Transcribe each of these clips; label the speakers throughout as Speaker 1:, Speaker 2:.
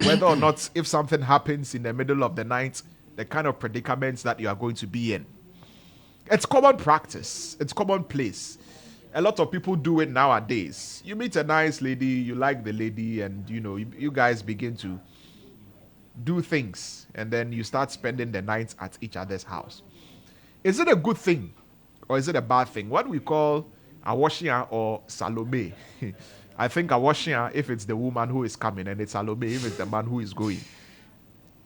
Speaker 1: whether or not if something happens in the middle of the night, the kind of predicaments that you are going to be in. It's common practice. It's commonplace. A lot of people do it nowadays. You meet a nice lady, you like the lady, and you guys begin to do things, and then you start spending the nights at each other's house. Is it a good thing or is it a bad thing? What we call awashia or Salome. I think awashia if it's the woman who is coming, and it's Salome if it's the man who is going.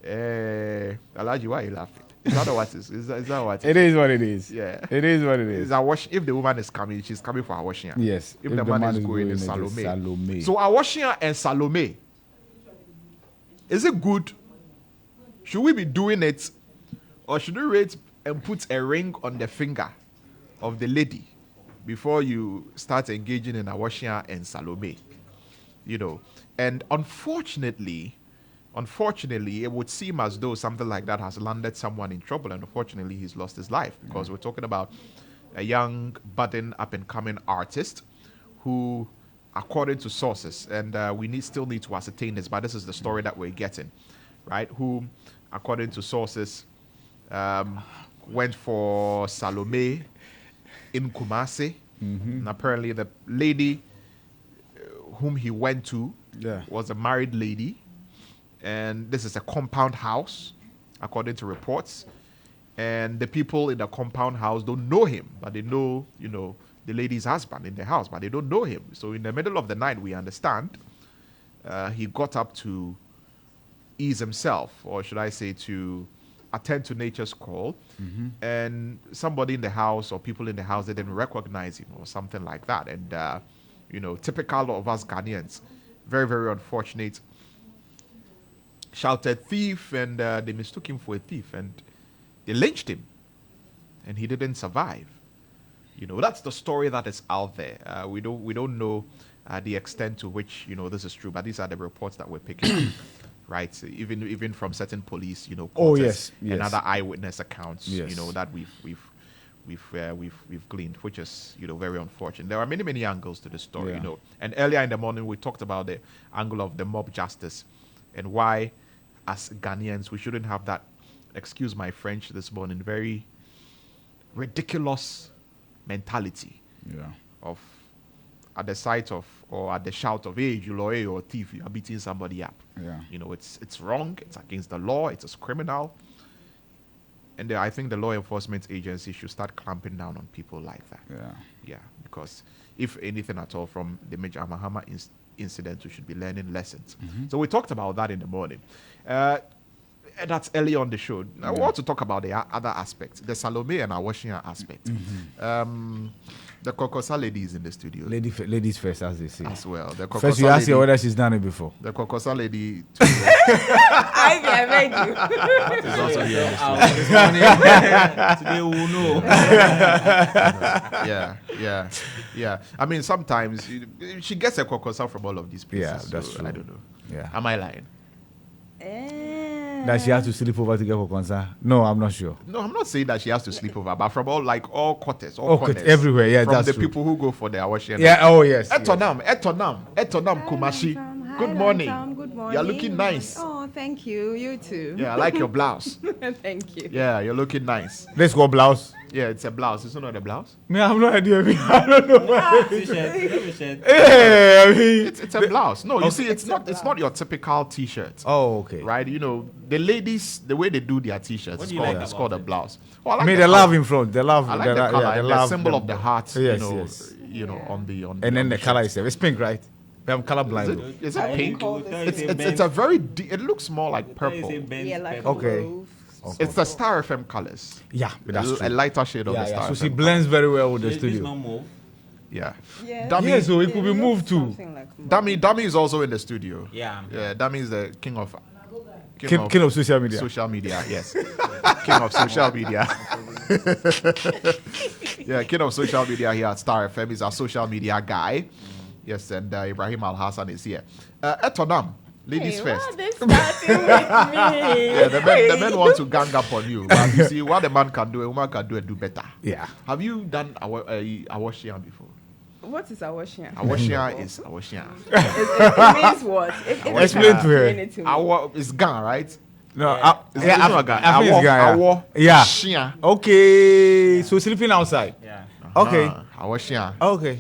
Speaker 1: Alaji, why are you laughing? Is that what it is? Is that what
Speaker 2: it is? What it is.
Speaker 1: Yeah.
Speaker 2: It is what it is.
Speaker 1: If the woman is coming, she's coming for awashia.
Speaker 2: Yes.
Speaker 1: If the man is going, it's Salome. So awashia and Salome. Is it good? Should we be doing it, or should we wait and put a ring on the finger of the lady before you start engaging in awashia and Salome? And unfortunately, it would seem as though something like that has landed someone in trouble, and unfortunately, he's lost his life, because we're talking about a young, budding, up-and-coming artist who, according to sources, and we still need to ascertain this, but this is the story that we're getting, right? Who, according to sources, went for Salome in Kumasi. And apparently the lady whom he went to was a married lady. And this is a compound house, according to reports. And the people in the compound house don't know him, but they know, the lady's husband in the house, but they don't know him. So in the middle of the night, we understand, he got up to ease himself, or should I say to attend to nature's call, and somebody in the house or people in the house, they didn't recognize him or something like that. And, typical of us Ghanaians, very, very unfortunate, shouted thief, and they mistook him for a thief, and they lynched him, and he didn't survive. That's the story that is out there. We don't know the extent to which this is true, but these are the reports that we're picking. Right, even from certain police, quarters and other eyewitness accounts, that we've gleaned, which is very unfortunate. There are many angles to the story, And earlier in the morning we talked about the angle of the mob justice and why, as Ghanaians, we shouldn't have that, excuse my French this morning, very ridiculous mentality of at the sight of or at the shout of, hey, you lawyer or thief, you are beating somebody up. It's wrong, it's against the law, it's criminal. And I think the law enforcement agency should start clamping down on people like that. Because if anything at all from the Major Mahama incident, we should be learning lessons. So we talked about that in the morning. And that's early on the show. I want to talk about the other aspects, the Salome and Awashia aspect. The Kokosa lady is in the studio.
Speaker 2: Ladies first, as they say.
Speaker 1: As well. The
Speaker 2: first, you ask her whether she's done it before.
Speaker 1: The Kokosa lady.
Speaker 3: I beg you.
Speaker 1: That is also here in the studio.
Speaker 4: Today we will know.
Speaker 1: Yeah. I mean, sometimes she gets a Kokosa from all of these places.
Speaker 2: Yeah, that's true.
Speaker 1: I don't know.
Speaker 2: Yeah.
Speaker 1: Am I lying?
Speaker 2: That she has to sleep over to get her concern? No, I'm not sure.
Speaker 1: No, I'm not saying that she has to sleep over, but from all quarters, all corners,
Speaker 2: everywhere. Yeah,
Speaker 1: from
Speaker 2: that's
Speaker 1: the
Speaker 2: true.
Speaker 1: people who go for the Awashia.
Speaker 2: Yeah. Oh yes.
Speaker 1: Etonam, Kumashi. Good morning.
Speaker 3: Good morning.
Speaker 1: You're looking nice.
Speaker 3: Oh, thank you. You too.
Speaker 1: Yeah, I like your blouse.
Speaker 3: Thank you.
Speaker 1: Yeah, you're looking nice.
Speaker 2: Let's go blouse.
Speaker 1: Yeah, it's a blouse. It's not a blouse.
Speaker 2: Me, I have no idea. I don't know.
Speaker 4: T-shirt.
Speaker 2: Hey, I mean,
Speaker 1: It's a blouse. No, you see, it's not your typical T-shirt.
Speaker 2: Oh, okay.
Speaker 1: Right? The ladies, the way they do their T-shirts,
Speaker 4: What
Speaker 1: it's
Speaker 4: do you like
Speaker 1: called a
Speaker 4: about it?
Speaker 1: blouse. Oh, I like
Speaker 2: Made
Speaker 1: the
Speaker 2: the
Speaker 1: color.
Speaker 2: love in front. The love.
Speaker 1: I like the color.
Speaker 2: the
Speaker 1: and
Speaker 2: love.
Speaker 1: the symbol of the heart.
Speaker 2: Yes,
Speaker 1: you know,
Speaker 2: yes.
Speaker 1: on the.
Speaker 2: And then the color itself. It's pink, right? I'm colorblind.
Speaker 1: Is it pink?
Speaker 3: It's
Speaker 1: It's a very. It looks more like purple.
Speaker 3: Yeah, like
Speaker 2: Okay.
Speaker 3: rose.
Speaker 1: It's the Starr FM colors.
Speaker 2: Yeah, but that's
Speaker 1: A
Speaker 2: true.
Speaker 1: lighter shade of the Starr
Speaker 2: So she
Speaker 1: FM.
Speaker 2: blends very well with the
Speaker 4: This
Speaker 2: studio.
Speaker 4: no move.
Speaker 1: Yeah.
Speaker 3: Yeah.
Speaker 1: Dummy,
Speaker 2: Yeah, so it could be
Speaker 3: looks
Speaker 2: moved too.
Speaker 3: something like
Speaker 1: Dummy is also in the studio.
Speaker 4: Yeah.
Speaker 1: Yeah, Dummy is the king of
Speaker 2: King of social media.
Speaker 1: social media. Yes, king of social media. Yeah, king of social media here at Starr FM. He's our social media guy. Yes, and Ibrahim Al Hassan is here. Etonam, ladies first.
Speaker 3: What they starting with me?
Speaker 1: Yeah, the men want to gang up on you. But you see, what a man can do, a woman can do and do better.
Speaker 2: Yeah.
Speaker 1: Have you done Awashia before?
Speaker 3: What is awashia?
Speaker 1: Awashia is awashia.
Speaker 3: It means what? If you
Speaker 2: Explain
Speaker 3: can
Speaker 2: to her.
Speaker 3: explain it to me.
Speaker 1: Awa is gone, right?
Speaker 2: No,
Speaker 4: Yeah.
Speaker 1: It's not gone.
Speaker 2: I think it's gone,
Speaker 1: Awo.
Speaker 2: yeah.
Speaker 1: Shia.
Speaker 2: Okay, so sleeping outside.
Speaker 4: Yeah.
Speaker 2: Okay,
Speaker 1: Awashia.
Speaker 2: okay.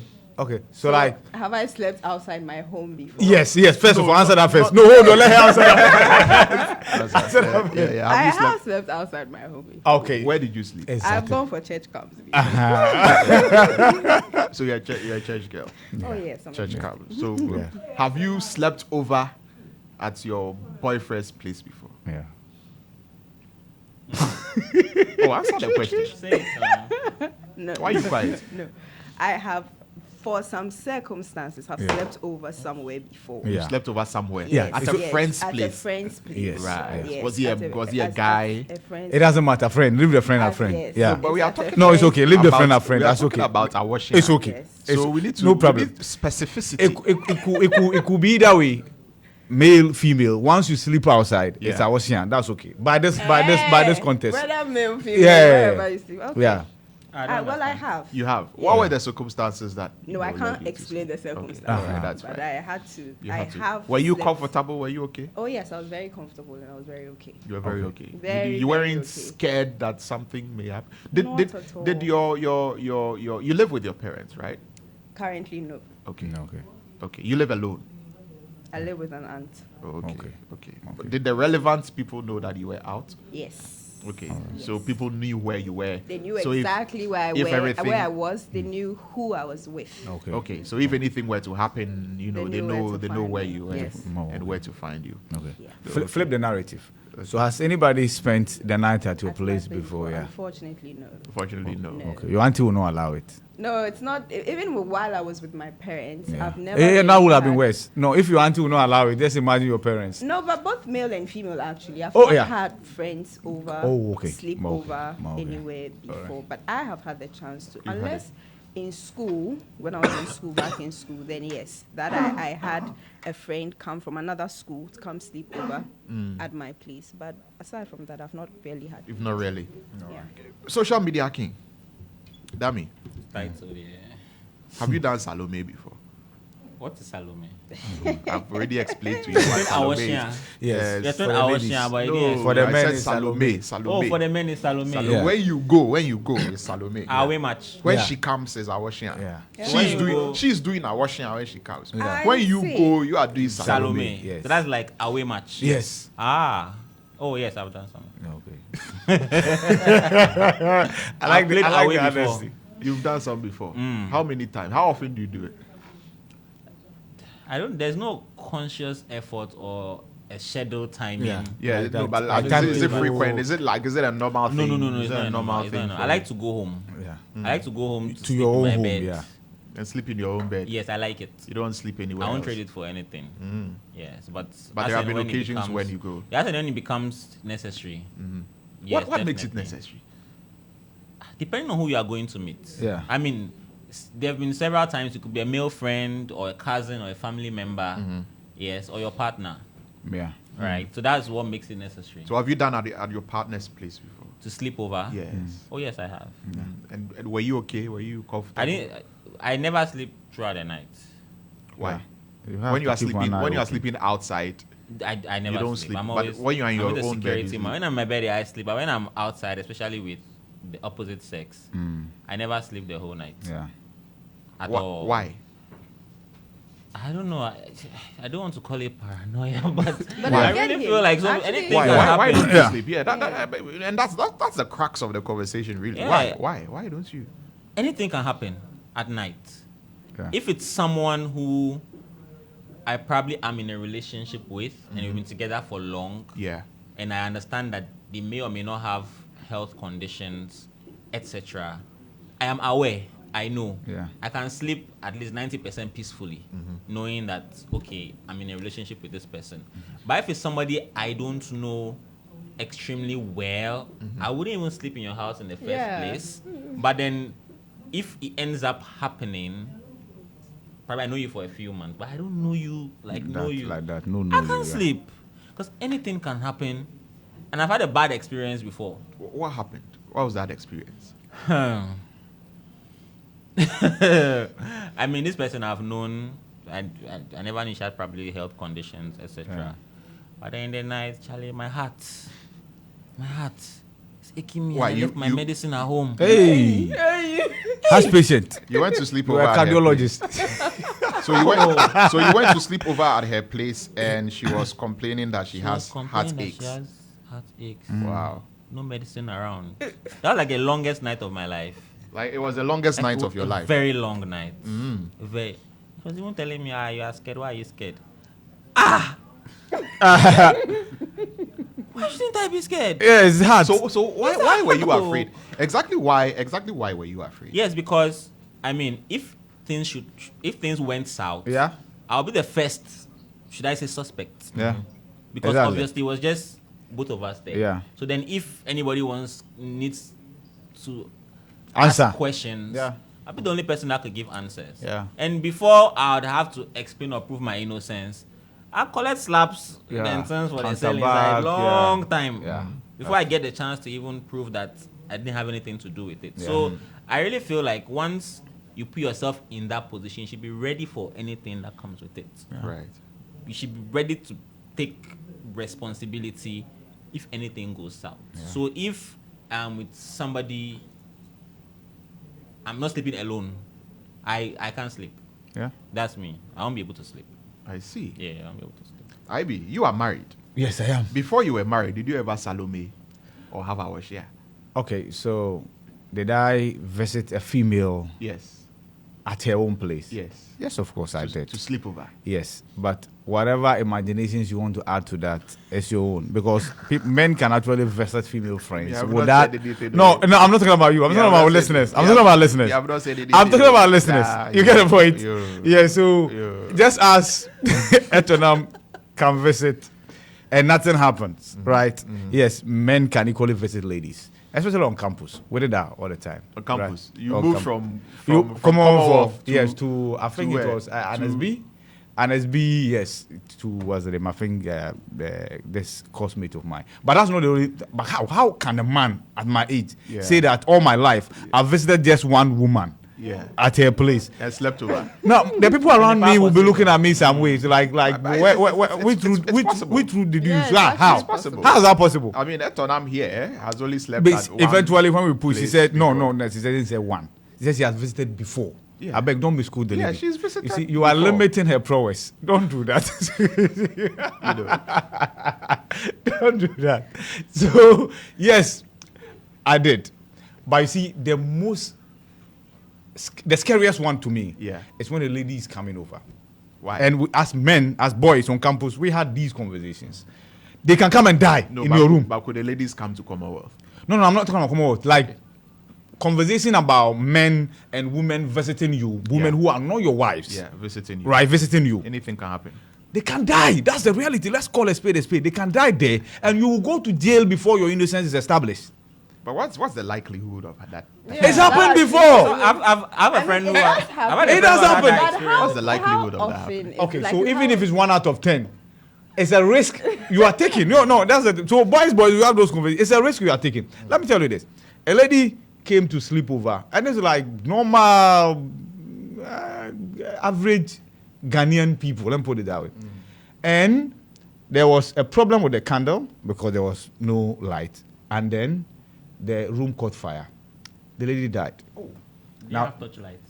Speaker 2: So like,
Speaker 3: have I slept outside my home before?
Speaker 2: yes. First of all, answer that first. No, hold on, let her answer that.
Speaker 1: Yeah.
Speaker 3: I
Speaker 1: Have you
Speaker 3: have
Speaker 1: slept?
Speaker 3: slept outside my home before.
Speaker 2: Okay.
Speaker 1: Where did you sleep?
Speaker 3: I've gone for church camps before.
Speaker 1: So you're a church girl.
Speaker 3: Oh yes, I'm
Speaker 1: Church
Speaker 3: a-
Speaker 1: camp. So
Speaker 2: Yeah.
Speaker 1: have you slept over at your boyfriend's place before?
Speaker 2: Yeah.
Speaker 1: Oh, answer the question.
Speaker 4: Say it.
Speaker 3: No.
Speaker 1: Why you quiet?
Speaker 3: No, I have, for some circumstances, have
Speaker 2: Yeah.
Speaker 3: slept over somewhere before.
Speaker 2: Yeah.
Speaker 1: You slept over somewhere.
Speaker 2: Yeah.
Speaker 1: At
Speaker 2: Yes,
Speaker 1: a friend's
Speaker 3: at
Speaker 1: place.
Speaker 3: a friend's place.
Speaker 2: Yes.
Speaker 1: Right.
Speaker 3: Yes,
Speaker 1: Was he a
Speaker 3: at
Speaker 1: guy?
Speaker 3: A friend's
Speaker 2: It doesn't matter, friend. Leave the friend at friend.
Speaker 3: Yes.
Speaker 2: Yeah.
Speaker 3: No,
Speaker 1: But we are
Speaker 3: It's at a
Speaker 1: talking
Speaker 2: No, it's
Speaker 3: friend's-
Speaker 2: okay. Leave the
Speaker 1: about-
Speaker 2: friend at friend.
Speaker 1: we are
Speaker 2: That's
Speaker 1: talking
Speaker 2: okay.
Speaker 1: about our share.
Speaker 2: It's okay.
Speaker 3: Yes.
Speaker 2: It's
Speaker 1: So we need to
Speaker 2: no problem.
Speaker 1: We need specificity.
Speaker 2: It could be either way, male, female. Once you sleep outside, it's
Speaker 1: Yeah.
Speaker 2: our share. That's okay. By this contest.
Speaker 3: Whether male, female,
Speaker 2: Yeah.
Speaker 3: wherever you sleep. Okay.
Speaker 2: Yeah.
Speaker 3: Well, I have.
Speaker 1: You have. What were the circumstances that?
Speaker 3: No, I
Speaker 1: led
Speaker 3: can't
Speaker 1: you to
Speaker 3: explain the
Speaker 1: sleep?
Speaker 3: circumstances.
Speaker 1: Okay. Alright, that's
Speaker 3: but
Speaker 1: fine.
Speaker 3: I had to.
Speaker 1: You
Speaker 3: I
Speaker 1: had to.
Speaker 3: have.
Speaker 1: Were you
Speaker 3: slept-
Speaker 1: comfortable? Were you okay?
Speaker 3: Oh yes, I was very comfortable and I was very okay.
Speaker 1: You were very okay.
Speaker 3: Very,
Speaker 1: you
Speaker 3: very
Speaker 1: weren't
Speaker 3: okay.
Speaker 1: scared that something may happen.
Speaker 3: Not at all.
Speaker 1: Did your you live with your parents, right?
Speaker 3: Currently, no.
Speaker 1: Okay.
Speaker 2: Okay.
Speaker 1: Okay. You live alone.
Speaker 3: I live with an aunt.
Speaker 1: Oh, okay.
Speaker 2: Okay.
Speaker 1: Okay. But did the relevant people know that you were out?
Speaker 3: Yes.
Speaker 1: Okay.
Speaker 3: Yes.
Speaker 1: So people knew where you were.
Speaker 3: They knew
Speaker 1: So if-
Speaker 3: exactly where
Speaker 1: if everything-
Speaker 3: I was. They knew who I was with.
Speaker 2: Okay.
Speaker 1: Okay. So if anything were to happen, you know,
Speaker 3: They
Speaker 1: they
Speaker 3: knew where
Speaker 1: know
Speaker 3: to
Speaker 1: they know
Speaker 3: find
Speaker 1: where
Speaker 3: me.
Speaker 1: you were
Speaker 3: Yes.
Speaker 1: and where to find you.
Speaker 2: Okay.
Speaker 3: Yeah.
Speaker 2: Flip the narrative. So has anybody spent the night at your
Speaker 3: At my
Speaker 2: place before? Yeah.
Speaker 3: Unfortunately, no.
Speaker 1: Unfortunately, no.
Speaker 3: No.
Speaker 2: Okay. Your auntie will not allow it.
Speaker 3: No, it's not. Even while I was with my parents,
Speaker 2: Yeah.
Speaker 3: I've never.
Speaker 2: Yeah,
Speaker 3: really
Speaker 2: that would have been
Speaker 3: had-
Speaker 2: worse. No, if your auntie will not allow it, just imagine your parents.
Speaker 3: No, but both male and female actually. I've
Speaker 2: Oh,
Speaker 3: not
Speaker 2: yeah.
Speaker 3: had friends over,
Speaker 2: Oh, okay.
Speaker 3: sleep
Speaker 2: Okay.
Speaker 3: over
Speaker 2: Okay.
Speaker 3: anywhere before.
Speaker 2: Alright.
Speaker 3: But I have had the chance to.
Speaker 1: had
Speaker 3: Unless in school, when I was in school, back in school, then yes, that I had a friend come from another school to come sleep over at my place. But aside from that, I've not really had.
Speaker 1: If not really.
Speaker 3: Yeah.
Speaker 1: Social media king. Dami,
Speaker 4: Title, yeah.
Speaker 1: have you done Salome before?
Speaker 4: What is Salome?
Speaker 1: I've already explained to you what Salome
Speaker 4: Awashia.
Speaker 1: is.
Speaker 2: Yes.
Speaker 4: You're
Speaker 2: for
Speaker 4: talking
Speaker 2: the ladies.
Speaker 4: Awashia, but
Speaker 1: No,
Speaker 4: again.
Speaker 2: For the
Speaker 1: I
Speaker 2: men
Speaker 1: said
Speaker 2: is
Speaker 1: Salome.
Speaker 2: Salome.
Speaker 1: Salome.
Speaker 4: Oh, for the men is Salome.
Speaker 1: Salome.
Speaker 2: Yeah.
Speaker 1: When you go, it's Salome.
Speaker 4: Away match.
Speaker 1: When
Speaker 2: Yeah.
Speaker 1: she comes, it's Awashia.
Speaker 2: Yeah.
Speaker 1: She's doing Awashia when she comes.
Speaker 2: Yeah.
Speaker 1: When
Speaker 3: I
Speaker 1: you
Speaker 3: see.
Speaker 1: go, you are doing Salome.
Speaker 4: Salome.
Speaker 2: yes.
Speaker 4: So that's like away match.
Speaker 2: Yes.
Speaker 4: Ah. Oh yes, I've done some.
Speaker 2: Okay. I
Speaker 4: played
Speaker 2: the
Speaker 4: away before.
Speaker 2: honesty.
Speaker 1: You've done some before.
Speaker 4: Mm.
Speaker 1: How many times? How often do you do it?
Speaker 4: There's no conscious effort or a scheduled timing.
Speaker 2: Yeah.
Speaker 1: Yeah,
Speaker 2: Like
Speaker 1: no,
Speaker 2: that.
Speaker 1: but
Speaker 2: I
Speaker 1: like,
Speaker 2: can't
Speaker 1: is it
Speaker 2: go-
Speaker 1: frequent? Is it a normal
Speaker 4: No,
Speaker 1: thing?
Speaker 4: no,
Speaker 1: Is
Speaker 4: it's
Speaker 1: it
Speaker 4: not
Speaker 1: a normal
Speaker 4: it's
Speaker 1: thing?
Speaker 4: not.
Speaker 1: for
Speaker 4: I like
Speaker 1: you?
Speaker 4: to go home.
Speaker 2: Yeah.
Speaker 4: I like to go home to
Speaker 2: To
Speaker 4: sleep
Speaker 2: your
Speaker 4: in
Speaker 2: own
Speaker 4: my
Speaker 2: home.
Speaker 4: bed.
Speaker 2: Yeah.
Speaker 1: And sleep in your own bed.
Speaker 4: Yes, I like it.
Speaker 1: You don't sleep anywhere
Speaker 4: I won't
Speaker 1: else.
Speaker 4: trade it for anything.
Speaker 1: Mm.
Speaker 4: Yes, but
Speaker 1: But
Speaker 4: as
Speaker 1: there have
Speaker 4: and
Speaker 1: been
Speaker 4: when it
Speaker 1: occasions
Speaker 4: becomes-
Speaker 1: when you go.
Speaker 4: Yes, and when it becomes necessary.
Speaker 1: Mhm.
Speaker 4: Yes,
Speaker 1: what makes it
Speaker 4: definitely.
Speaker 1: necessary?
Speaker 4: Depending on who you are going to meet.
Speaker 2: Yeah.
Speaker 4: I mean, there have been several times it could be a male friend or a cousin or a family member. Yes, or your partner.
Speaker 2: Yeah.
Speaker 4: Right. So that's what makes it necessary.
Speaker 1: So have you done at your partner's place before?
Speaker 4: To sleep over.
Speaker 1: Yes.
Speaker 4: Oh yes, I have.
Speaker 1: And were you okay? Were you comfortable?
Speaker 4: I never sleep throughout the night.
Speaker 1: Why?
Speaker 2: Yeah.
Speaker 1: When you are
Speaker 2: to keep one
Speaker 1: sleeping,
Speaker 2: eye
Speaker 1: when you are
Speaker 2: open.
Speaker 1: sleeping outside,
Speaker 4: I never
Speaker 1: you don't
Speaker 4: sleep.
Speaker 1: sleep.
Speaker 4: I'm
Speaker 1: But
Speaker 4: always,
Speaker 1: when you are in
Speaker 4: I'm
Speaker 1: your
Speaker 4: with the
Speaker 1: own bed,
Speaker 4: security
Speaker 1: you sleep.
Speaker 4: man. When I'm in my bed, I sleep. But when I'm outside, especially with the opposite sex, I never sleep the whole night
Speaker 2: Yeah.
Speaker 4: at all.
Speaker 1: Why?
Speaker 4: I don't know. I don't want to call it paranoia, but,
Speaker 3: But
Speaker 4: I
Speaker 3: I get
Speaker 4: really
Speaker 3: him.
Speaker 4: feel like
Speaker 3: Actually,
Speaker 4: anything
Speaker 1: Why?
Speaker 4: can
Speaker 1: Why
Speaker 4: happen.
Speaker 1: don't you
Speaker 2: Yeah.
Speaker 1: sleep? Yeah, and that's the crux of the conversation, really.
Speaker 4: Yeah.
Speaker 1: Why don't you?
Speaker 4: Anything can happen at night.
Speaker 2: Yeah.
Speaker 4: If it's someone who I probably am in a relationship with and we've been together for long,
Speaker 1: Yeah.
Speaker 4: and I understand that they may or may not have health conditions, etc., I am aware. I know.
Speaker 2: Yeah.
Speaker 4: I can sleep at least 90% peacefully, knowing that, okay, I'm in a relationship with this person. But if it's somebody I don't know extremely well, I wouldn't even sleep in your house in the first
Speaker 3: Yeah.
Speaker 4: place. But then if it ends up happening, probably I know you for a few months, but I don't know you know you.
Speaker 2: Like that. No,
Speaker 4: I
Speaker 2: yeah.
Speaker 4: can't sleep because anything can happen. And I've had a bad experience before.
Speaker 1: What happened? What was that experience?
Speaker 4: I mean, this person I've known, I never knew she had probably health conditions, etc.
Speaker 2: Yeah.
Speaker 4: But then in the night, Charlie, my heart is aching me.
Speaker 1: Why,
Speaker 4: I left my medicine at home.
Speaker 2: Hey, has patient.
Speaker 1: You went to sleep
Speaker 2: You
Speaker 1: over
Speaker 2: are a
Speaker 1: at her place.
Speaker 2: cardiologist.
Speaker 1: So you went to sleep over at her place, and she was complaining that she has
Speaker 4: was complaining that
Speaker 1: heartaches.
Speaker 4: She has heartaches.
Speaker 1: Wow.
Speaker 4: No medicine around. That was like the longest night of my life.
Speaker 1: Like, it was the longest night of your
Speaker 4: A
Speaker 1: life.
Speaker 4: very long night. Very. She was even telling me, you are scared. Why are you scared? Why shouldn't I be scared?
Speaker 2: Yeah, it's hard.
Speaker 1: So why were you afraid? Exactly why were you afraid?
Speaker 4: Yes, because I mean, if things went south,
Speaker 2: yeah.
Speaker 4: I'll be the first. Should I say suspect?
Speaker 2: Yeah.
Speaker 4: Because
Speaker 2: Exactly.
Speaker 4: obviously it was just both of us there.
Speaker 2: Yeah.
Speaker 4: So then, if anybody needs to
Speaker 2: Answer
Speaker 4: ask questions,
Speaker 2: Yeah.
Speaker 4: I'll be the only person that could give answers.
Speaker 2: Yeah.
Speaker 4: And before I'd have to explain or prove my innocence, I'll collect slaps
Speaker 2: Yeah.
Speaker 4: and sentence for the
Speaker 2: Counter
Speaker 4: cell inside
Speaker 2: back,
Speaker 4: long
Speaker 2: yeah.
Speaker 4: time.
Speaker 2: Yeah.
Speaker 4: Before I get the chance to even prove that I didn't have anything to do with it. So I really feel like once you put yourself in that position, you should be ready for anything that comes with it.
Speaker 1: Right.
Speaker 4: You should be ready to take responsibility if anything goes south. So if I'm with somebody, I'm not sleeping alone, I can't sleep.
Speaker 2: Yeah.
Speaker 4: That's me. I won't be able to sleep.
Speaker 1: I see.
Speaker 4: Yeah, I won't be able to sleep.
Speaker 1: Ivy, you are married.
Speaker 2: Yes, I am.
Speaker 1: Before you were married, did you ever Salome or have our share?
Speaker 2: Okay, so did I visit a female
Speaker 1: Yes.
Speaker 2: at her own place?
Speaker 1: Yes.
Speaker 2: Yes, of course I did.
Speaker 1: To sleep over.
Speaker 2: Yes, but whatever imaginations you want to add to that is your own, because men can actually visit female friends.
Speaker 1: Yeah, I've
Speaker 2: Would
Speaker 1: not
Speaker 2: that?
Speaker 1: said anything,
Speaker 2: No,
Speaker 1: though.
Speaker 2: no, I'm not talking about you. I'm
Speaker 1: Yeah,
Speaker 2: talking
Speaker 1: I've
Speaker 2: about our
Speaker 1: not said-
Speaker 2: listeners. I'm
Speaker 1: yeah,
Speaker 2: talking about listeners.
Speaker 1: Yeah, I've not said anything.
Speaker 2: I'm talking about listeners.
Speaker 1: Yeah,
Speaker 2: You get the point?
Speaker 1: yeah.
Speaker 2: Yeah. So
Speaker 1: Yeah.
Speaker 2: just as Etonam can visit and nothing happens, right? Yes, men can equally visit ladies, especially on campus. We did that all the time.
Speaker 1: On campus.
Speaker 2: right?
Speaker 1: You
Speaker 2: On
Speaker 1: moved
Speaker 2: campus.
Speaker 1: from
Speaker 2: Commonwealth
Speaker 1: Commonwealth to,
Speaker 2: yes, to I think
Speaker 1: to
Speaker 2: it
Speaker 1: where?
Speaker 2: was NSB. NSB, yes, to was the name. I think this coursemate of mine. But that's not the only. But how can a man at my age
Speaker 1: Yeah.
Speaker 2: say that all my life I've visited just one woman
Speaker 1: Yeah.
Speaker 2: at her place?
Speaker 1: and slept over.
Speaker 2: Now the people around me will be looking at me some ways like
Speaker 1: But
Speaker 2: which
Speaker 1: possible.
Speaker 2: route did you
Speaker 3: Yeah,
Speaker 2: use? How?
Speaker 3: it's possible.
Speaker 2: How is that possible?
Speaker 1: I mean, Etonam here has only slept
Speaker 2: But
Speaker 1: at one
Speaker 2: eventually, when we pushed, she
Speaker 1: place
Speaker 2: said, no,
Speaker 1: before.
Speaker 2: she didn't say one. She said she has visited before.
Speaker 1: Yeah.
Speaker 2: I beg, don't be school the
Speaker 1: Yeah,
Speaker 2: lady.
Speaker 1: she's visited
Speaker 2: You see, you are
Speaker 1: before.
Speaker 2: limiting her prowess. Don't do that.
Speaker 1: You know.
Speaker 2: Don't do that. So, yes, I did. But you see, the scariest one to me
Speaker 1: Yeah.
Speaker 2: is when a lady is coming over.
Speaker 1: Why?
Speaker 2: And we, as men, as boys on campus, we had these conversations. They can come and die in
Speaker 1: but,
Speaker 2: your room.
Speaker 1: But could the ladies come to Commonwealth?
Speaker 2: No, I'm not talking about Commonwealth. Like, conversation about men and women visiting you, women
Speaker 1: Yeah.
Speaker 2: who are not your wives,
Speaker 1: Yeah, visiting you.
Speaker 2: right? Visiting you.
Speaker 1: Anything can happen.
Speaker 2: They can die. That's the reality. Let's call a spade a spade. They can die there, and you will go to jail before your innocence is established.
Speaker 1: But what's the likelihood of that?
Speaker 2: It's happened before.
Speaker 4: So I have a friend who
Speaker 3: it does
Speaker 4: I've
Speaker 3: happen.
Speaker 4: had a
Speaker 2: It
Speaker 4: friend
Speaker 2: does
Speaker 4: who had
Speaker 2: happen.
Speaker 4: that
Speaker 3: But
Speaker 4: experience.
Speaker 1: What's the likelihood
Speaker 3: how
Speaker 1: of that
Speaker 3: often is
Speaker 2: Okay,
Speaker 3: like
Speaker 2: so even
Speaker 3: how-
Speaker 2: if it's 1 out of 10, it's a risk you are taking. No, that's it. So boys, you have those conversations. It's a risk you are taking. Let me tell you this: a lady came to sleep over, and it's like normal, average Ghanaian people. Let me put it that way. And there was a problem with the candle because there was no light, and then the room caught fire. The lady died.
Speaker 4: You
Speaker 2: Now-
Speaker 4: have touchlights.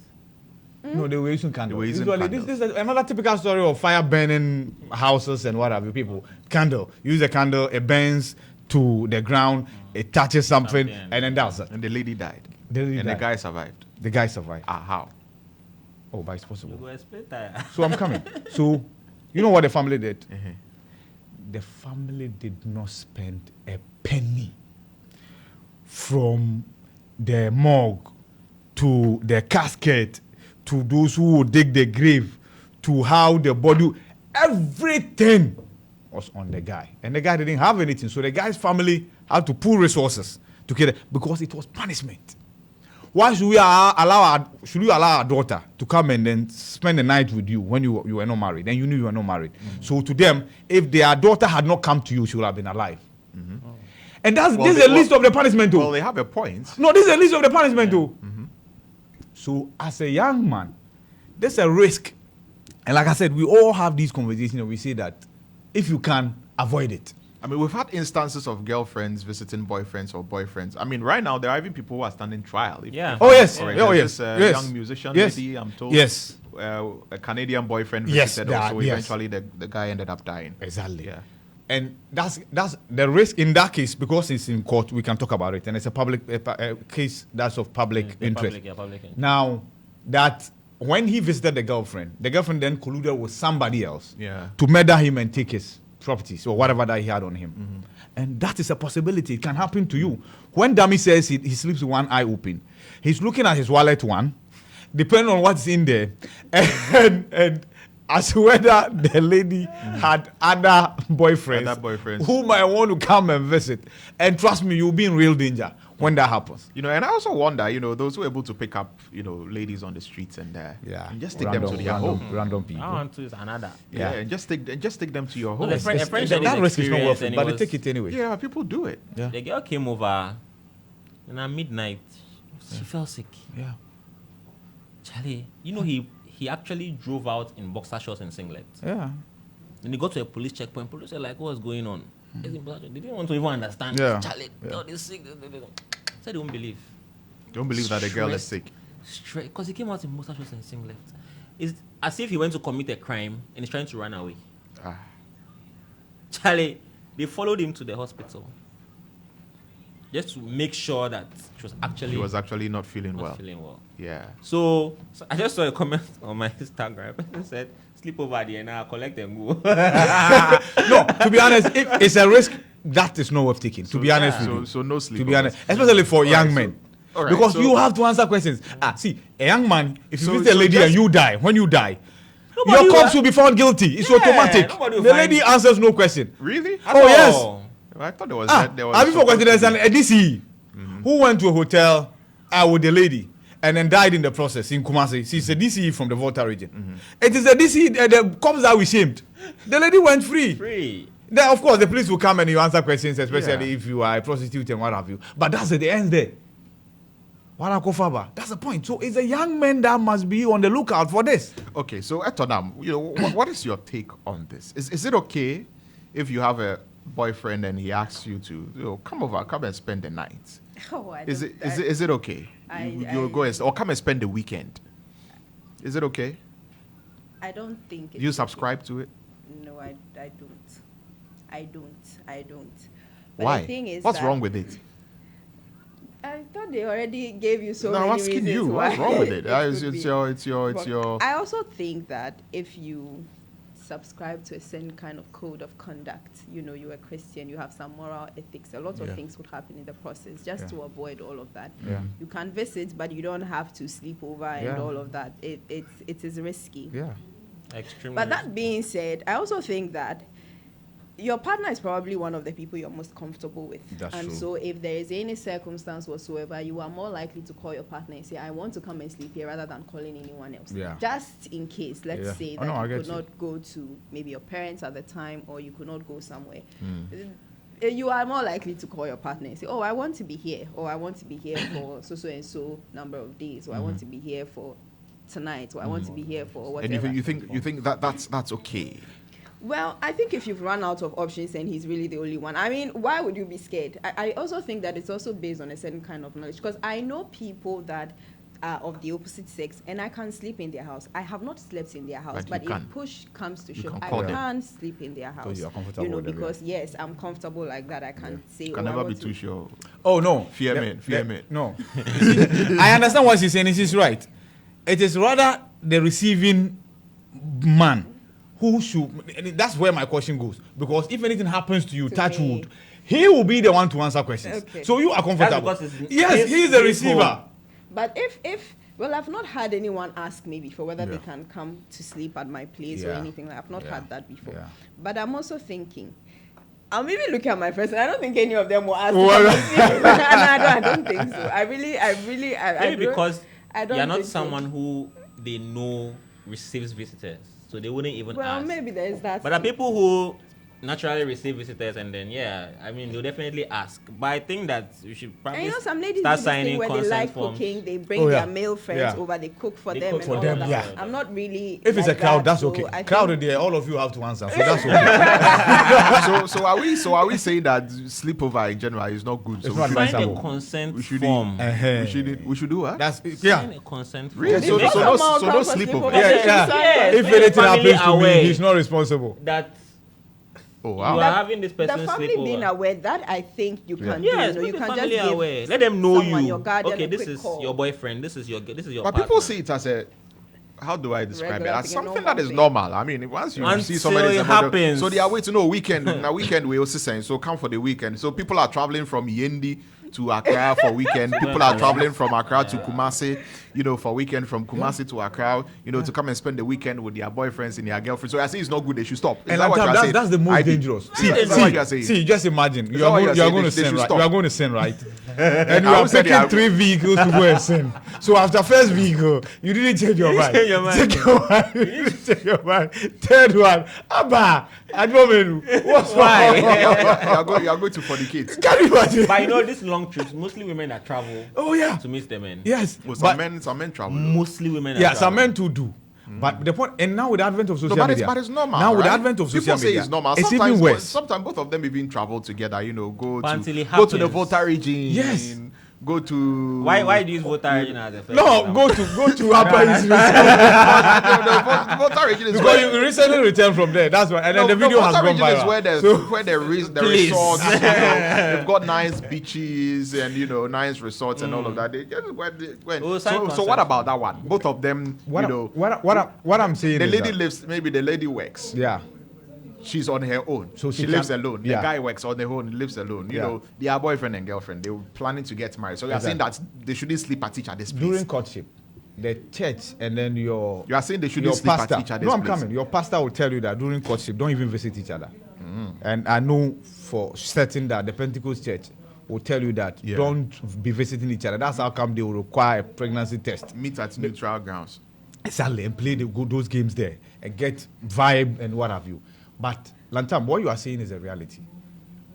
Speaker 2: No, they were using candles.
Speaker 1: They were using
Speaker 2: Usually,
Speaker 1: candles.
Speaker 2: This is another typical story of fire burning houses and what have you. People, candle. Use a candle, it burns to the ground, it touches something,
Speaker 4: Something.
Speaker 2: and then that's it.
Speaker 1: And the lady died.
Speaker 2: The lady
Speaker 1: and
Speaker 2: died.
Speaker 1: the guy survived.
Speaker 2: The guy survived.
Speaker 1: How?
Speaker 2: Oh, but it's
Speaker 4: You
Speaker 2: possible.
Speaker 4: go explain that.
Speaker 2: So I'm coming. So, you know what the family did?
Speaker 1: Uh-huh.
Speaker 2: The family did not spend a penny from the morgue to the casket to those who would dig the grave to how the body, everything was on the guy. And the guy didn't have anything. So the guy's family had to pull resources to get it because it was punishment. Why should we allow our daughter to come and then spend the night with you when you were not married? And you knew you were not married. So to them, if their daughter had not come to you, she would have been alive. And this is a list of the punishment too.
Speaker 1: Well, they have a point.
Speaker 2: No, this is a list of the punishment too. So as a young man, there's a risk. And like I said, we all have these conversations and we say that if you can, avoid it.
Speaker 1: I mean, we've had instances of girlfriends visiting boyfriends or boyfriends. I mean, right now, there are even people who are standing trial.
Speaker 4: Yeah.
Speaker 2: Oh, yes.
Speaker 1: Or
Speaker 2: Oh, yes.
Speaker 1: This,
Speaker 2: Yes.
Speaker 1: young musician
Speaker 2: Yes.
Speaker 1: lady, I'm told.
Speaker 2: Yes.
Speaker 1: A Canadian boyfriend
Speaker 2: Yes,
Speaker 1: visited
Speaker 2: that-
Speaker 1: also.
Speaker 2: yes.
Speaker 1: Eventually, the guy ended up dying.
Speaker 2: Exactly.
Speaker 1: Yeah.
Speaker 2: And that's the risk in that case, because it's in court, we can talk about it. And it's a public a case that's of public interest.
Speaker 4: Public interest.
Speaker 2: Now, that when he visited the girlfriend then colluded with somebody else
Speaker 1: Yeah.
Speaker 2: to murder him and take his properties or whatever that he had on him. And that is a possibility. It can happen to you. When Dummy says he sleeps with one eye open, he's looking at his wallet one, depending on what's in there, and as to whether the lady had other boyfriends who might want to come and visit. And trust me, you'll be in real danger when that happens.
Speaker 1: You know, and I also wonder, you know, those who are able to pick up, you know, ladies on the streets and and just take them to their home.
Speaker 2: Random people.
Speaker 4: I want to use another.
Speaker 1: Yeah, and just take them to your home.
Speaker 4: Well, a friend
Speaker 2: That risk is not worth it,
Speaker 4: and
Speaker 2: but
Speaker 4: it
Speaker 2: they
Speaker 4: was-
Speaker 2: take it anyway.
Speaker 1: Yeah, people do it.
Speaker 2: Yeah.
Speaker 4: The girl came over and at midnight. She felt sick.
Speaker 2: Yeah.
Speaker 4: Charlie, you know, he actually drove out in boxer shorts and singlet.
Speaker 2: Yeah.
Speaker 4: Then he got to a police checkpoint. Police were like, what's going on? They didn't want to even understand.
Speaker 2: Yeah.
Speaker 4: Charlie, girl is sick. Said they won't believe.
Speaker 1: Don't believe that the girl is
Speaker 4: Stressed.
Speaker 1: sick.
Speaker 4: Straight, because he came out in boxer shorts and singlet. It's as if he went to commit a crime and he's trying to run away.
Speaker 1: Ah.
Speaker 4: Charlie, they followed him to the hospital just to make sure that
Speaker 1: He was actually not feeling well.
Speaker 4: feeling well.
Speaker 1: Yeah.
Speaker 4: So I just saw a comment on my Instagram and said, sleep over there and I'll collect and go.
Speaker 2: No, to be honest, it's a risk that is not worth taking. To be honest with you.
Speaker 1: So no sleep.
Speaker 2: To be honest, especially for young men.
Speaker 1: all right,
Speaker 2: Because
Speaker 1: so-
Speaker 2: you have to answer questions. See, a young man, if you
Speaker 1: So-
Speaker 2: visit a
Speaker 1: so
Speaker 2: lady
Speaker 1: just-
Speaker 2: and you die, when you die,
Speaker 4: Nobody
Speaker 2: your
Speaker 4: will-
Speaker 2: corpse will be found guilty. It's
Speaker 4: Yeah,
Speaker 2: automatic.
Speaker 4: nobody will
Speaker 2: The
Speaker 4: find-
Speaker 2: lady answers no question.
Speaker 1: Really?
Speaker 2: Oh, yes.
Speaker 1: I thought there was. there was
Speaker 2: Have you forgotten there's
Speaker 1: supposed
Speaker 2: a DCE who went to a hotel with a lady and then died in the process in Kumasi. She's a DCE from the Volta region. It is a DCE, the cops are ashamed. The lady went free.
Speaker 4: Free.
Speaker 2: Then, of course, the police will come and you answer questions, especially
Speaker 1: Yeah.
Speaker 2: if you are a prostitute and what have you. But that's at the end there. That's the point. So it's a young man that must be on the lookout for this.
Speaker 1: Okay, so Etonam, you know, what is your take on this? Is it okay if you have a boyfriend and he asks you to, you know, come and spend the night?
Speaker 3: Oh,
Speaker 1: Is it okay? You'll go or come and spend the weekend. Is it okay?
Speaker 3: I don't think.
Speaker 1: Do you subscribe to it?
Speaker 3: No, I don't. But
Speaker 1: Why?
Speaker 3: The thing is
Speaker 1: What's
Speaker 3: that
Speaker 1: wrong with it?
Speaker 3: I thought they already gave you so
Speaker 1: No,
Speaker 3: many
Speaker 1: I'm asking
Speaker 3: reasons
Speaker 1: you.
Speaker 3: why
Speaker 1: What's wrong with it?
Speaker 3: could
Speaker 1: It's
Speaker 3: be.
Speaker 1: your.
Speaker 3: But I also think that if you subscribe to a certain kind of code of conduct, you know, you're a Christian, you have some moral ethics, a lot of
Speaker 2: Yeah.
Speaker 3: things would happen in the process just
Speaker 2: Yeah.
Speaker 3: to avoid all of that.
Speaker 2: Yeah.
Speaker 3: You can visit, but you don't have to sleep over and
Speaker 2: Yeah.
Speaker 3: all of that. It is risky.
Speaker 2: Yeah.
Speaker 4: Extremely.
Speaker 3: But that being said, I also think that your partner is probably one of the people you're most comfortable with.
Speaker 2: That's
Speaker 3: and
Speaker 2: true.
Speaker 3: so if there is any circumstance whatsoever, you are more likely to call your partner and say, I want to come and sleep here rather than calling anyone else.
Speaker 2: Yeah.
Speaker 3: Just in case, let's
Speaker 2: Yeah.
Speaker 3: say
Speaker 2: Oh,
Speaker 3: that
Speaker 2: no, I
Speaker 3: you
Speaker 2: get
Speaker 3: could
Speaker 2: you.
Speaker 3: not go to maybe your parents at the time or you could not go somewhere.
Speaker 2: Hmm.
Speaker 3: You are more likely to call your partner and say, oh, I want to be here, or I want to be here for so and so number of days, or I want to be here for tonight, or I want to be here for whatever.
Speaker 1: And you think that that's okay?
Speaker 3: Well, I think if you've run out of options and he's really the only one, I mean, why would you be scared? I also think that it's also based on a certain kind of knowledge, because I know people that are of the opposite sex and I can't sleep in their house. I have not slept in their house,
Speaker 1: But you
Speaker 3: but
Speaker 1: can.
Speaker 3: if push comes to
Speaker 1: You
Speaker 3: shove,
Speaker 1: can
Speaker 3: I
Speaker 1: call them.
Speaker 3: can't sleep in their house.
Speaker 2: you are comfortable with them,
Speaker 3: because yes, I'm comfortable like that. I can say,
Speaker 1: You can
Speaker 3: oh, I
Speaker 1: never be
Speaker 3: want
Speaker 1: too
Speaker 3: to-
Speaker 1: sure.
Speaker 2: Oh, no.
Speaker 1: Fear men.
Speaker 2: No. You see, I understand what she's saying. She's right. It is rather the receiving man who should. That's where my question goes. Because if anything happens to you,
Speaker 3: To
Speaker 2: touch
Speaker 3: me.
Speaker 2: wood, he will be the one to answer questions.
Speaker 3: Okay.
Speaker 2: So you are comfortable.
Speaker 4: because it's
Speaker 2: Yes,
Speaker 4: his-
Speaker 2: he is the
Speaker 4: his
Speaker 2: receiver.
Speaker 4: home.
Speaker 3: But well, I've not had anyone ask me before whether they
Speaker 2: Yeah.
Speaker 3: can come to sleep at my place or
Speaker 2: Yeah.
Speaker 3: anything like. I've not
Speaker 2: Yeah.
Speaker 3: had that before.
Speaker 2: Yeah.
Speaker 3: But I'm also thinking. I'll maybe look at my friends, and I don't think any of them will ask.
Speaker 2: Well,
Speaker 3: me to come and sleep. I don't think so. I
Speaker 4: Maybe
Speaker 3: don't-
Speaker 4: because
Speaker 3: I don't
Speaker 4: you're not
Speaker 3: think so.
Speaker 4: someone who they know receives visitors, so they wouldn't even
Speaker 3: Well,
Speaker 4: ask.
Speaker 3: maybe there's that.
Speaker 4: But there are people who naturally receive visitors, and then they'll definitely ask. But I think that we should probably
Speaker 3: And some ladies
Speaker 4: start
Speaker 3: do this thing
Speaker 4: signing
Speaker 3: where they
Speaker 4: consent
Speaker 3: like
Speaker 4: forms.
Speaker 3: cooking, they bring their male friends
Speaker 2: Yeah.
Speaker 3: over, they cook for
Speaker 4: They
Speaker 3: them
Speaker 4: cook
Speaker 3: and
Speaker 4: for
Speaker 3: all
Speaker 2: them,
Speaker 3: of
Speaker 2: yeah.
Speaker 3: that. I'm not really
Speaker 2: If it's a
Speaker 3: like
Speaker 2: crowd,
Speaker 3: that,
Speaker 2: that's
Speaker 3: so
Speaker 2: okay.
Speaker 3: I
Speaker 2: Crowd
Speaker 3: think-
Speaker 2: there, all of you have to answer, so that's okay.
Speaker 1: So are we saying that sleepover in general is not good? So
Speaker 2: It's
Speaker 1: we
Speaker 2: not
Speaker 1: should-
Speaker 2: nice.
Speaker 4: Sign a
Speaker 2: Advisable.
Speaker 1: we
Speaker 4: consent
Speaker 1: should
Speaker 4: form.
Speaker 1: we should do what?
Speaker 2: That's
Speaker 4: Sign a consent form.
Speaker 1: Really? So
Speaker 3: Maybe
Speaker 1: no
Speaker 3: someone
Speaker 1: so no
Speaker 3: comes for
Speaker 1: sleepover.
Speaker 3: sleepover.
Speaker 2: Yeah.
Speaker 4: Yes,
Speaker 2: If
Speaker 4: make the
Speaker 2: anything
Speaker 4: family
Speaker 2: happens to me,
Speaker 4: aware
Speaker 2: he's not responsible.
Speaker 4: that
Speaker 1: Oh
Speaker 4: you
Speaker 1: wow.
Speaker 4: are having this
Speaker 3: The
Speaker 4: person
Speaker 3: family
Speaker 4: sleepover.
Speaker 3: being aware, that I think you can do.
Speaker 4: Yes,
Speaker 3: You know,
Speaker 4: make
Speaker 3: you
Speaker 4: the
Speaker 3: can just
Speaker 4: family
Speaker 3: give
Speaker 4: aware. Let them know
Speaker 3: someone,
Speaker 4: you.
Speaker 3: your guardian,
Speaker 4: Okay,
Speaker 3: a
Speaker 4: this
Speaker 3: quick
Speaker 4: is
Speaker 3: call.
Speaker 4: your boyfriend. This is your
Speaker 1: But
Speaker 4: partner.
Speaker 1: people see it as a, how do I describe
Speaker 3: Regular
Speaker 1: it? As
Speaker 3: thing,
Speaker 1: something
Speaker 3: normal
Speaker 1: that is
Speaker 3: thing.
Speaker 1: normal. I mean, once you
Speaker 4: Until
Speaker 1: see somebody,
Speaker 4: it happens.
Speaker 1: so they are waiting. No weekend. Now weekend we also saying so come for the weekend. So people are traveling from Yendi to Accra for weekend. People are traveling from Accra to Kumasi, for weekend from Kumasi to Accra, to come and spend the weekend with their boyfriends and their girlfriends. So I say it's not good. They should stop. Is
Speaker 2: And
Speaker 1: that what you are saying?
Speaker 2: that's the most
Speaker 1: IB?
Speaker 2: dangerous.
Speaker 1: Is that what you are saying?
Speaker 2: See, just imagine
Speaker 1: Is
Speaker 2: you are
Speaker 1: that what
Speaker 2: going
Speaker 1: you are
Speaker 2: to
Speaker 1: saying? They
Speaker 2: sin,
Speaker 1: should
Speaker 2: right?
Speaker 1: stop.
Speaker 2: You are going to sin, right? And you
Speaker 1: I
Speaker 2: are
Speaker 1: would say they
Speaker 2: taking
Speaker 1: are-
Speaker 2: 3 vehicles to go and sin. So after first vehicle, you didn't change your mind.
Speaker 4: change your mind.
Speaker 2: Take your mind. You didn't change your mind. Third one, Abba, Admomenu. What's
Speaker 4: Why?
Speaker 1: You are going to fornicate.
Speaker 2: Can you imagine?
Speaker 4: But these long trips, mostly women that travel
Speaker 2: Oh yeah.
Speaker 4: to meet the men.
Speaker 2: Yes.
Speaker 1: Well,
Speaker 2: But-
Speaker 1: some men travel.
Speaker 4: Mostly women. That
Speaker 2: Yeah,
Speaker 4: travel.
Speaker 2: some men too do. But the point, and now with the advent of social
Speaker 1: No,
Speaker 2: media,
Speaker 1: but it's normal.
Speaker 2: Now with the
Speaker 1: right?
Speaker 2: advent of social
Speaker 1: People say
Speaker 2: media,
Speaker 1: it's normal.
Speaker 2: it's
Speaker 1: Sometimes,
Speaker 2: even worse.
Speaker 1: Sometimes both of them even travel together. Go
Speaker 4: Until
Speaker 1: to
Speaker 4: it
Speaker 1: go to the
Speaker 4: happens.
Speaker 1: Volta region.
Speaker 2: Yes.
Speaker 1: Go to
Speaker 4: Why do you use voter region as a first
Speaker 2: No,
Speaker 4: example?
Speaker 2: go to Upper East
Speaker 1: the Volta region is
Speaker 2: because
Speaker 1: where
Speaker 2: you recently returned from there. That's why, and then the video has
Speaker 1: Volta
Speaker 2: gone
Speaker 1: region is
Speaker 2: viral.
Speaker 1: where the
Speaker 2: So-
Speaker 1: where the
Speaker 4: Please.
Speaker 1: resorts. They've got nice beaches and nice resorts and all of that. They just went.
Speaker 4: Oh, sign
Speaker 1: So
Speaker 4: consent.
Speaker 1: what about that one? Both of them.
Speaker 2: what I'm saying
Speaker 1: The
Speaker 2: is
Speaker 1: lady
Speaker 2: that-
Speaker 1: lives. Maybe the lady works.
Speaker 2: Yeah.
Speaker 1: She's on her own.
Speaker 2: So
Speaker 1: she
Speaker 2: she
Speaker 1: lives
Speaker 2: can-
Speaker 1: alone.
Speaker 2: yeah.
Speaker 1: The guy works on their own, lives alone.
Speaker 2: Yeah.
Speaker 1: They are boyfriend and girlfriend. They were planning to get married. So you are saying that they shouldn't sleep at each other's place.
Speaker 2: During courtship, the church and then your
Speaker 1: You are saying they shouldn't
Speaker 2: your
Speaker 1: sleep
Speaker 2: pastor.
Speaker 1: at each other's
Speaker 2: No, I'm
Speaker 1: place.
Speaker 2: coming. Your pastor will tell you that during courtship, don't even visit each other. And I know for certain that the Pentecost church will tell you that
Speaker 1: Yeah.
Speaker 2: don't be visiting each other. That's how come they will require a pregnancy test.
Speaker 1: Meet at neutral grounds.
Speaker 2: Exactly, and play those games there and get vibe and what have you. But Lantam, what you are saying is a reality.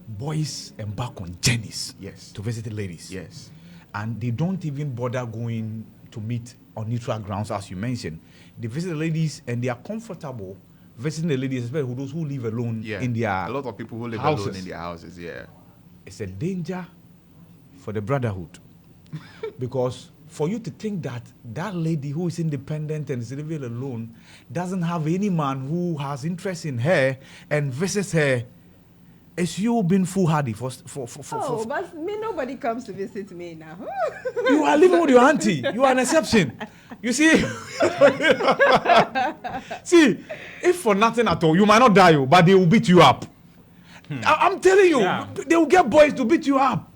Speaker 2: Boys embark on journeys
Speaker 1: Yes.
Speaker 2: to visit the ladies.
Speaker 1: Yes.
Speaker 2: And they don't even bother going to meet on neutral grounds, as you mentioned. They visit the ladies and they are comfortable visiting the ladies, especially those who live alone
Speaker 1: Yeah.
Speaker 2: in their
Speaker 1: a lot of people who live
Speaker 2: houses.
Speaker 1: alone in their houses. Yeah.
Speaker 2: It's a danger for the brotherhood. Because for you to think that that lady who is independent and is living alone doesn't have any man who has interest in her and visits her, it's you being foolhardy for
Speaker 3: But nobody comes to visit me now.
Speaker 2: you are living with your auntie. You are an exception. You see, if for nothing at all, you might not die, but they will beat you up. I'm telling you,
Speaker 4: Yeah.
Speaker 2: they will get boys to beat you up.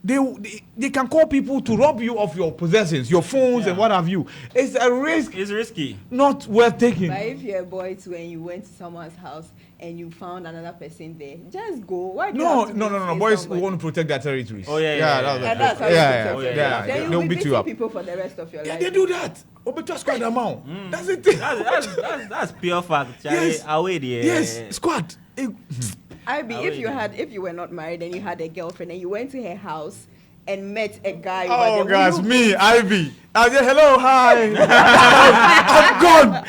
Speaker 2: They can call people to rob you of your possessions, your phones and what have you. It's a risk
Speaker 4: It's risky.
Speaker 2: not worth taking.
Speaker 3: But if you're a boy too and you went to someone's house and you found another person there, just go. Why do you have to
Speaker 2: No.
Speaker 3: face
Speaker 2: Boys
Speaker 3: somebody?
Speaker 2: want to protect their territories.
Speaker 4: Oh, yeah.
Speaker 3: And that's how you
Speaker 2: yeah.
Speaker 3: protect yourself.
Speaker 4: yeah.
Speaker 3: Then
Speaker 2: They'll
Speaker 3: you'll be
Speaker 2: beat you
Speaker 3: beating
Speaker 2: up.
Speaker 3: people for the rest of your
Speaker 2: Yeah,
Speaker 3: life.
Speaker 2: they do that. Obetua squad amount. That's it.
Speaker 4: That's pure fact. Charlie.
Speaker 2: Yes.
Speaker 4: Away there.
Speaker 2: Yes, squad.
Speaker 3: Ivy,
Speaker 4: Oh,
Speaker 3: if you were not married and you had a girlfriend and you went to her house and met a guy
Speaker 2: Oh
Speaker 3: over there,
Speaker 2: gosh,
Speaker 3: would you-
Speaker 2: me, Ivy. I said, hello, hi. I'm gone.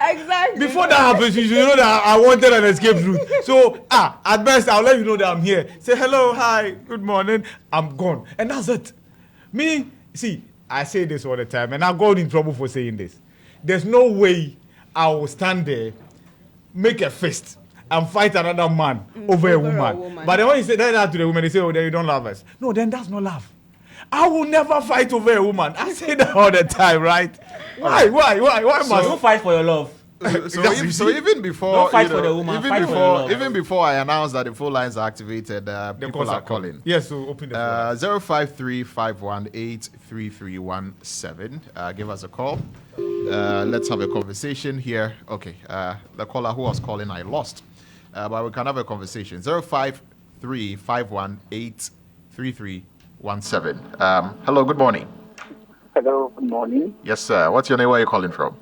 Speaker 3: Exactly.
Speaker 2: Before that happens, you should know that I wanted an escape route. So, at best, I'll let you know that I'm here. Say hello, hi, good morning. I'm gone. And that's it. Me, see, I say this all the time, and I got in trouble for saying this. There's no way I will stand there, make a fist, and fight another man over a woman. But then when you say that to the woman, they say, oh, then you don't love us. No, then that's not love. I will never fight over a woman. I say that all the time, right? Why must
Speaker 4: Don't fight for your love.
Speaker 1: So even before
Speaker 4: Don't fight for the woman,
Speaker 1: even
Speaker 4: fight for
Speaker 1: before
Speaker 4: your love.
Speaker 1: even before I announced that the phone lines are activated, people are calling.
Speaker 2: Yes, so open the phone.
Speaker 1: 053-518-3317. Give us a call. Let's have a conversation here. Okay, the caller who was calling, I lost. But we can have a conversation. 053-518-3317. Hello, good morning.
Speaker 5: Hello, good morning.
Speaker 1: Yes, sir. What's your name? Where are you calling from?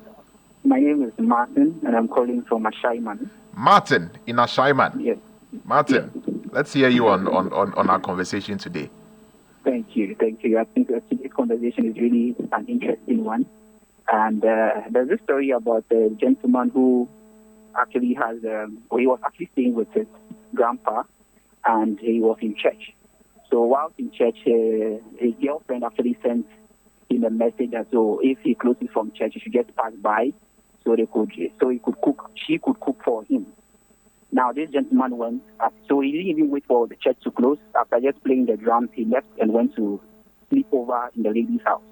Speaker 5: My name is Martin, and I'm calling from Ashaiman.
Speaker 1: Martin in Ashaiman.
Speaker 5: Yes.
Speaker 1: Martin, let's hear you on our conversation today.
Speaker 5: Thank you. I think this conversation is really an interesting one. And there's a story about a gentleman who actually he was actually staying with his grandpa, and he was in church. So while in church, his girlfriend actually sent him a message that if he closes from church, he should just pass by so he could cook. She could cook for him. Now this gentleman went up, so he didn't even wait for the church to close. After just playing the drums, he left and went to sleep over in the lady's house.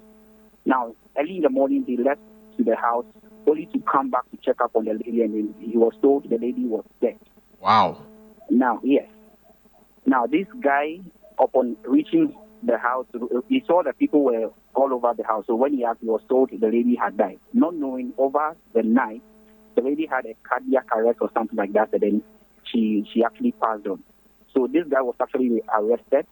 Speaker 5: Now early in the morning, he left to the house only to come back to check up on the lady, and he was told the lady was dead.
Speaker 1: Wow.
Speaker 5: Now, yes. Now this guy, upon reaching the house, he saw that people were all over the house. So when he asked, he was told the lady had died. Not knowing over the night, the lady had a cardiac arrest or something like that, and then she actually passed on. So this guy was actually arrested,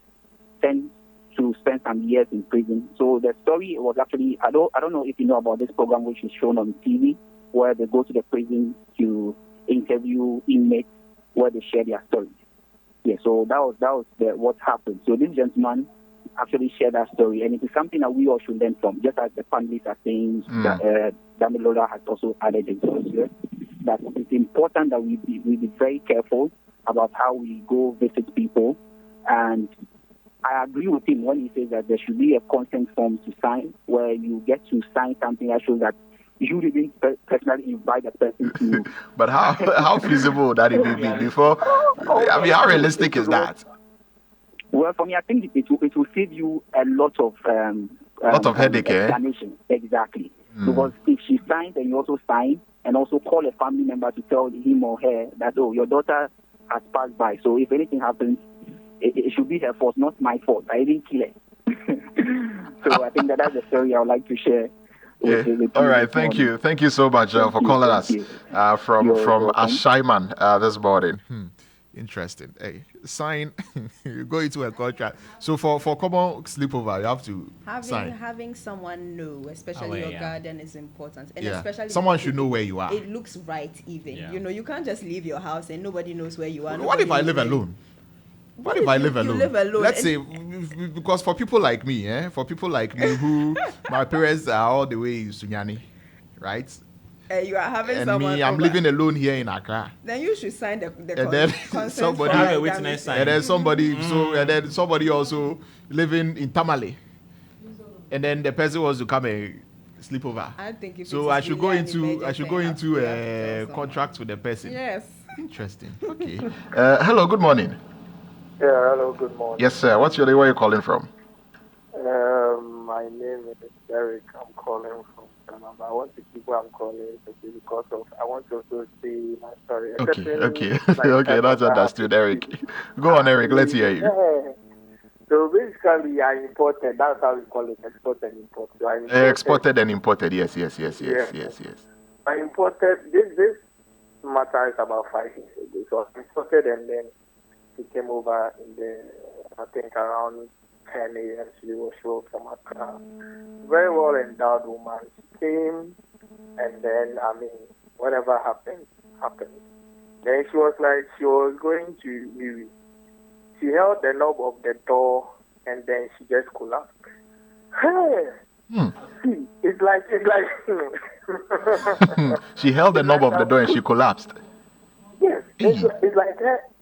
Speaker 5: sent to spend some years in prison. So the story was actually, I don't know if you know about this program which is shown on TV, where they go to the prison to interview inmates where they share their stories. Yeah, so that was what happened. So this gentleman actually shared that story, and it is something that we all should learn from, just as the panelists are saying, that Damilola has also added into here, that it's important that we be very careful about how we go visit people. And I agree with him when he says that there should be a consent form to sign, where you get to sign something that shows that you didn't personally invite the person to.
Speaker 1: But how feasible would that be before? I mean, how realistic is that?
Speaker 5: Well, for me, I think it will save you a lot of
Speaker 1: headache,
Speaker 5: explanation. Exactly. Because if she signs and you also sign, and also call a family member to tell him or her that, your daughter has passed by. So if anything happens, it should be her fault, not my fault. I didn't kill her. So I think that's the story I would like to share.
Speaker 1: All right. Thank you. Thank you so much for calling us from Ashaiman this morning. Interesting. Hey, sign. You go into a contract. So for common sleepover, you have to sign.
Speaker 3: Having someone know, especially your guardian, is important, and especially
Speaker 1: someone should know where you are.
Speaker 3: It looks right, even. Yeah. You can't just leave your house and nobody knows where you are.
Speaker 1: What if I live alone? What if I live alone?
Speaker 3: You live alone?
Speaker 1: Let's say, because for people like me, who my parents are all the way in Sunyani, right?
Speaker 3: You are having
Speaker 1: and
Speaker 3: someone
Speaker 1: me, I'm
Speaker 3: over.
Speaker 1: living alone here in Accra.
Speaker 3: Then you should sign the
Speaker 1: and then somebody
Speaker 4: have a witness sign.
Speaker 1: And then somebody also living in Tamale. And then the person wants to come and sleep over.
Speaker 3: I think
Speaker 1: so I should go into a contract with the person.
Speaker 3: Yes.
Speaker 1: Interesting. Okay. Hello, good morning.
Speaker 6: Yeah, hello, good morning.
Speaker 1: Yes, sir. What's your name? Where are you calling from?
Speaker 6: My name is Derek. I'm calling from Ghana. I want to keep where I'm calling because I want to also see my story.
Speaker 1: Okay. Okay, that's understood, Eric. Go on, Eric. Let's hear you.
Speaker 6: Yeah. So basically, I imported. That's how we call it, export and import. So
Speaker 1: exported and imported. Yes.
Speaker 6: I imported this matter is about 5 years ago. So I imported and then she came over in I think around 10 a.m. She was from Accra. Very well endowed woman. She came and then, whatever happened. Then she was going to leave. She held the knob of the door and then she just collapsed. Hey! See, it's like
Speaker 1: she held the knob of the door and she collapsed.
Speaker 6: Yes, it's like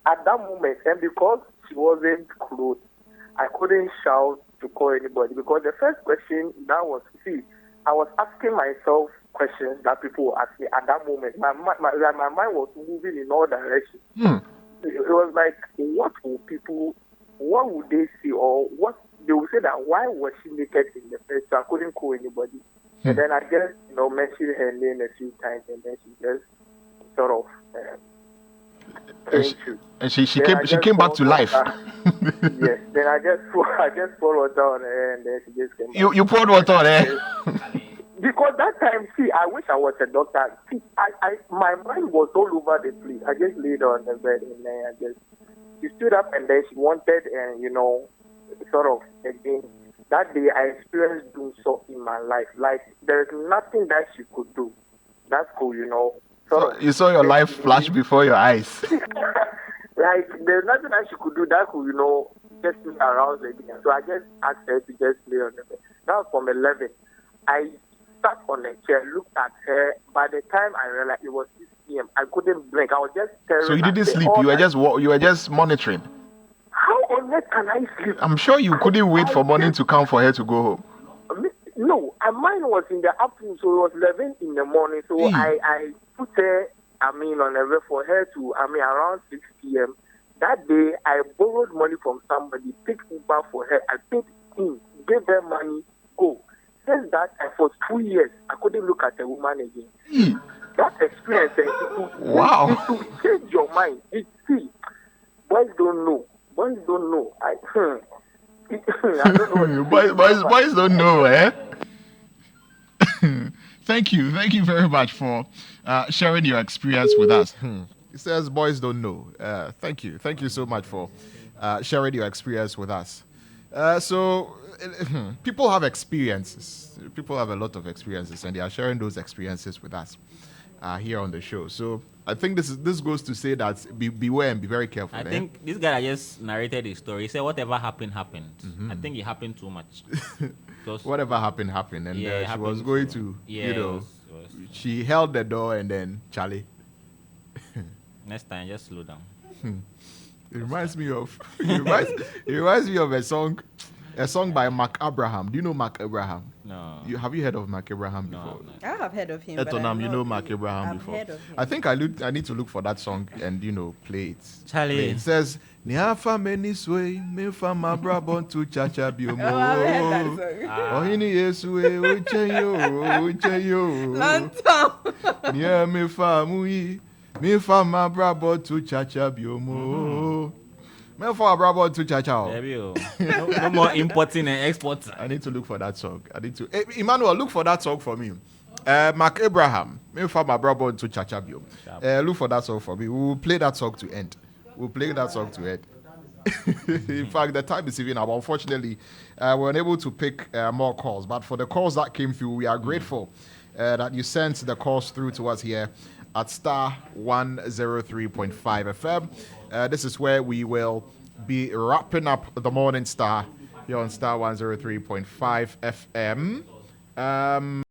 Speaker 6: at that moment, and because she wasn't close, I couldn't shout to call anybody because the first question I was asking myself questions that people were asking at that moment. My mind was moving in all directions. It was like, what would they see, or what they would say that why was she naked in the first? So I couldn't call anybody. And then I just mentioned her name a few times, and then she just sort of.
Speaker 1: And she came back to life.
Speaker 6: Yes. Then I just poured water on her, and then she just came back.
Speaker 1: You poured water on her?
Speaker 6: Because that time, I wish I was a doctor. My mind was all over the place. I just laid on the bed, and then she stood up, and then she wanted, sort of again. That day, I experienced doing so in my life. Like, there is nothing that she could do that could, So
Speaker 1: you saw your life flash before your eyes.
Speaker 6: like there's nothing that she could do that could, get me aroused again. So I just asked her to just lay on the bed. That was from 11. I sat on a chair, looked at her. By the time I realized it was 6 p.m., I couldn't blink. I was just staring.
Speaker 1: So you
Speaker 6: at
Speaker 1: didn't
Speaker 6: her
Speaker 1: sleep.
Speaker 6: all
Speaker 1: You were
Speaker 6: night.
Speaker 1: just monitoring.
Speaker 6: How on earth can I sleep?
Speaker 1: I'm sure you couldn't wait for morning to come for her to go home.
Speaker 6: No, and mine was in the afternoon, so it was 11 in the morning. So I put her, on a way for her to, around 6 p.m. That day, I borrowed money from somebody, picked Uber for her. I paid him, gave her money, go. Since that, for 2 years, I couldn't look at a woman again. That experience,
Speaker 1: Wow.
Speaker 6: it will change your mind. Boys don't know. Boys don't know. I don't know.
Speaker 1: Boys don't know, eh? Thank you very much for sharing your experience with us. He says boys don't know. Thank you so much for sharing your experience with us. So people have experiences. People have a lot of experiences, and they are sharing those experiences with us here on the show. So I think this goes to say that beware and be very careful.
Speaker 4: I think this guy that just narrated his story. He said whatever happened. I think it happened too much.
Speaker 1: Whatever happened, and she was going to, she held the door and then Charlie.
Speaker 4: Next time, just slow down.
Speaker 1: It reminds me of a song by Mark Abraham. Do you know Mark Abraham?
Speaker 4: No.
Speaker 1: Have you heard of Mark Abraham before?
Speaker 3: I have heard of him.
Speaker 1: Etonam, you know Mark Abraham before.
Speaker 3: Heard of him.
Speaker 1: I think I need to look for that song and play it.
Speaker 4: Charlie.
Speaker 1: Play it. It says Niafa many sway, me fa ma brabon to chacha biomo.
Speaker 3: I've heard that song.
Speaker 1: Oh hini yesu ucheyo.
Speaker 3: Long time.
Speaker 1: Nia me fa ma brabon to chacha biomo. Me fa brabon to chacha.
Speaker 4: No more importing and exporting.
Speaker 1: I need to look for that song. Hey, Emmanuel, look for that song for me. Mark Abraham, me fa ma brabon to chacha biomo. Look for that song for me. We will play that song to end. In fact, the time is even up. Unfortunately, we're unable to pick more calls. But for the calls that came through, we are grateful that you sent the calls through to us here at Starr 103.5 FM. This is where we will be wrapping up the Morning Star here on Starr 103.5 FM.